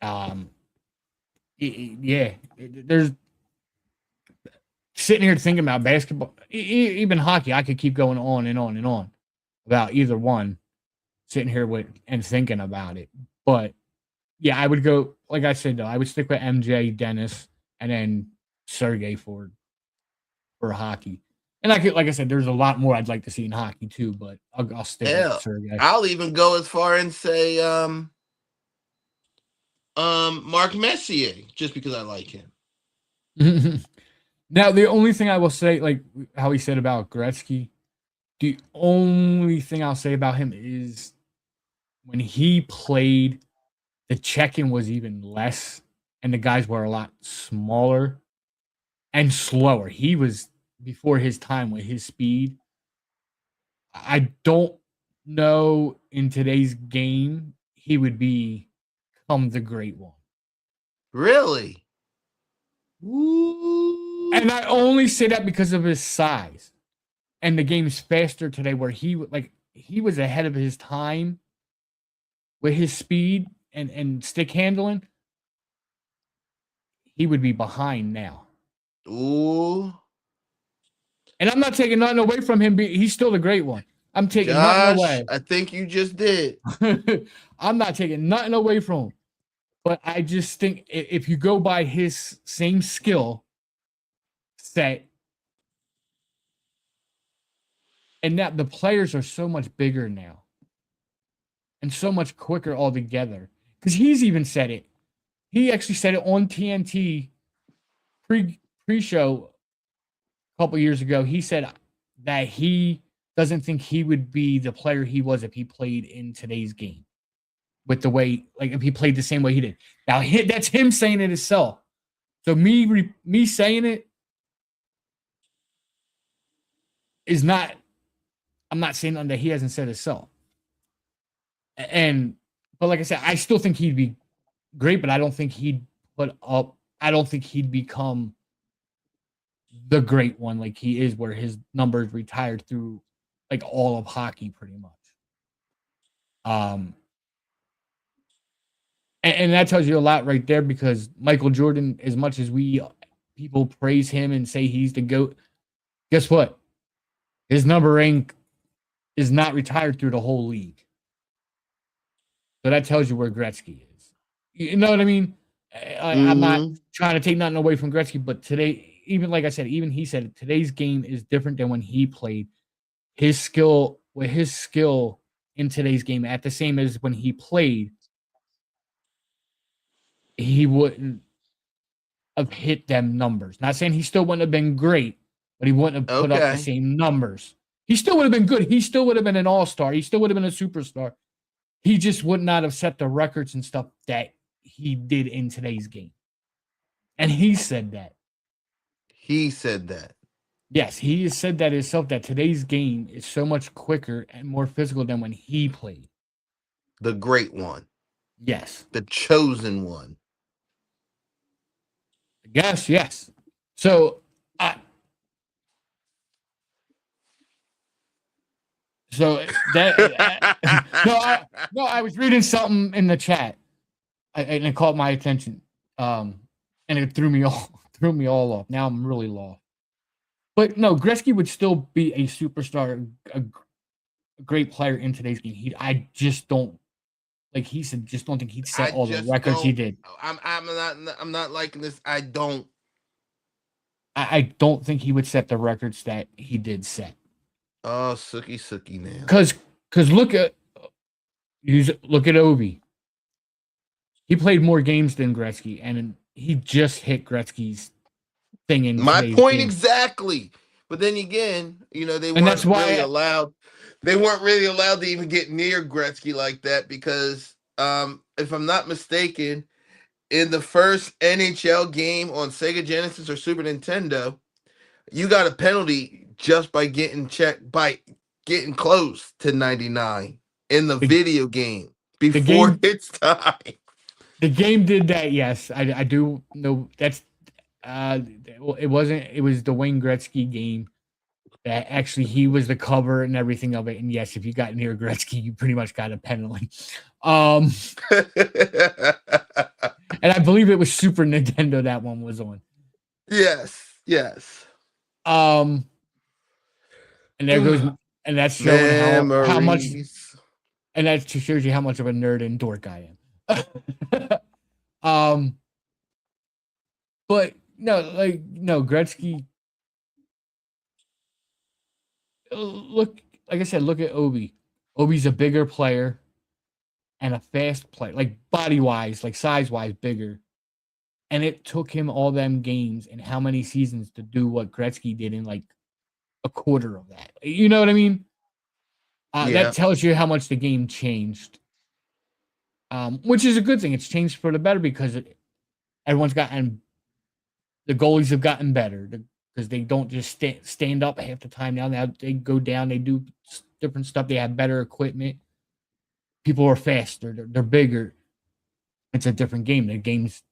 Um, yeah. There's sitting here thinking about basketball, even hockey. I could keep going on and on and on about either one. Sitting here with and thinking about it, but yeah, I would go. Like I said, though, I would stick with MJ, Dennis, and then Sergey for hockey. And I could, like I said, there's a lot more I'd like to see in hockey too, but I'll stick with Hell, Sergey. I'll even go as far and say Mark Messier, just because I like him. Now, the only thing I will say, like how he said about Gretzky, the only thing I'll say about him is when he played, the check-in was even less, and the guys were a lot smaller and slower. He was before his time with his speed. I don't know in today's game he would become the great one. Really? Ooh. And I only say that because of his size. And the game's faster today where he was ahead of his time with his speed and stick handling. He would be behind now. Ooh. And I'm not taking nothing away from him. He's still the great one. I'm taking nothing Josh, away. I think you just did. I'm not taking nothing away from him. But I just think if you go by his same skill set, and that the players are so much bigger now and so much quicker altogether. Because he's even said it. He actually said it on TNT pre-show a couple years ago. He said that he doesn't think he would be the player he was if he played in today's game. With the way, like if he played the same way he did. Now that's him saying it himself. So me saying it is not. I'm not saying that he hasn't said himself. But like I said, I still think he'd be great, but I don't think he'd put up. I don't think he'd become the great one like he is, where his numbers retired through like all of hockey, pretty much. Um, and that tells you a lot right there because Michael Jordan, as much as we people praise him and say he's the GOAT, guess what? His number rank is not retired through the whole league. So that tells you where Gretzky is. You know what I mean? I'm not Mm-hmm. trying to take nothing away from Gretzky, but today, even like I said, even he said today's game is different than when he played. His skill in today's game at the same as when he played, he wouldn't have hit them numbers. Not saying he still wouldn't have been great, but he wouldn't have put up the Okay. same numbers. He still would have been good. He still would have been an all-star. He still would have been a superstar. He just would not have set the records and stuff that he did in today's game. And he said that. He said that. Yes, he has said that himself that today's game is so much quicker and more physical than when he played. The great one. Yes. The chosen one. Yes. So I so that no, I was reading something in the chat and it caught my attention. And it threw me all off. Now I'm really lost. But no, Gretzky would still be a superstar, a great player in today's game. I just don't, like he said, just don't think he'd I set all the just records he don't. did. I'm not liking this. I don't. I don't think he would set the records that he did set. Oh, Sookie now. Because look at Ovi. He played more games than Gretzky, and he just hit Gretzky's thing in My today's point game. exactly. But then again, they And that's weren't really why allowed. They weren't really allowed to even get near Gretzky like that because, if I'm not mistaken, in the first NHL game on Sega Genesis or Super Nintendo, you got a penalty just by getting close to 99 in the the, video game the before game its time. the game did that. Yes, I do know that's it wasn't. It was the Wayne Gretzky game that actually he was the cover and everything of it. And yes, if you got near Gretzky, you pretty much got a penalty. Um, and I believe it was Super Nintendo that one was on. Yes. Um, and there goes, and that's showing how much, Memories. and that just shows you how much of a nerd and dork I am. um, but no, like no, Gretzky. Look, like I said, look at Obi. Obi's a bigger player and a fast player, like body wise, like size wise, bigger. And it took him all them games and how many seasons to do what Gretzky did in like a quarter of that. You know what I mean? That Yeah. tells you how much the game changed, which is a good thing. It's changed for the better because everyone's gotten the goalies have gotten better because they don't just stand up half the time now. Now they go down, they do different stuff. They have better equipment. People are faster. They're bigger. It's a different game. The game's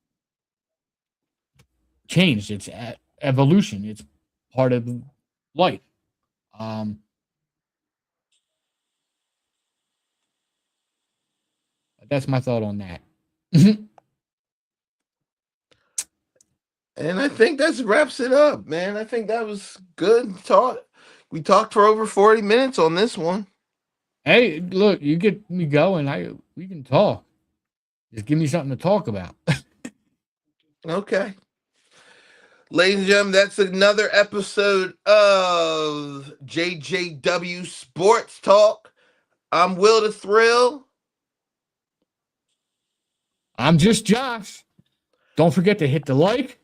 changed. It's evolution. It's part of life. Um, that's my thought on that. And I think that wraps it up, man. I think that was good talk. We talked for over 40 minutes on this one. Hey, look, you get me going. We can talk. Just give me something to talk about. Okay. Ladies and gentlemen, that's another episode of JJW Sports Talk. I'm Will the Thrill. I'm just Josh. Don't forget to hit the like,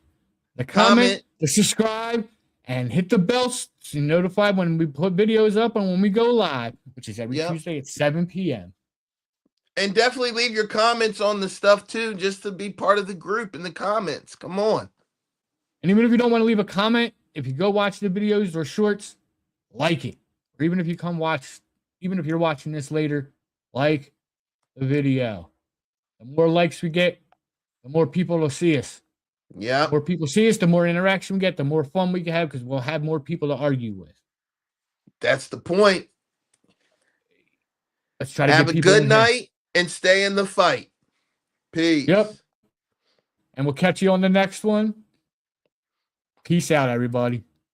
the comment, the subscribe, and hit the bell to be notified when we put videos up and when we go live, which is every Tuesday at 7 p.m. And definitely leave your comments on the stuff too, just to be part of the group in the comments. Come on. And even if you don't want to leave a comment, if you go watch the videos or shorts, like it. Or even if you even if you're watching this later, like the video. The more likes we get, the more people will see us. Yeah. The more people see us, the more interaction we get, the more fun we can have because we'll have more people to argue with. That's the point. Let's try to have get a people good in night here. And stay in the fight. Peace. Yep. And we'll catch you on the next one. Peace out, everybody.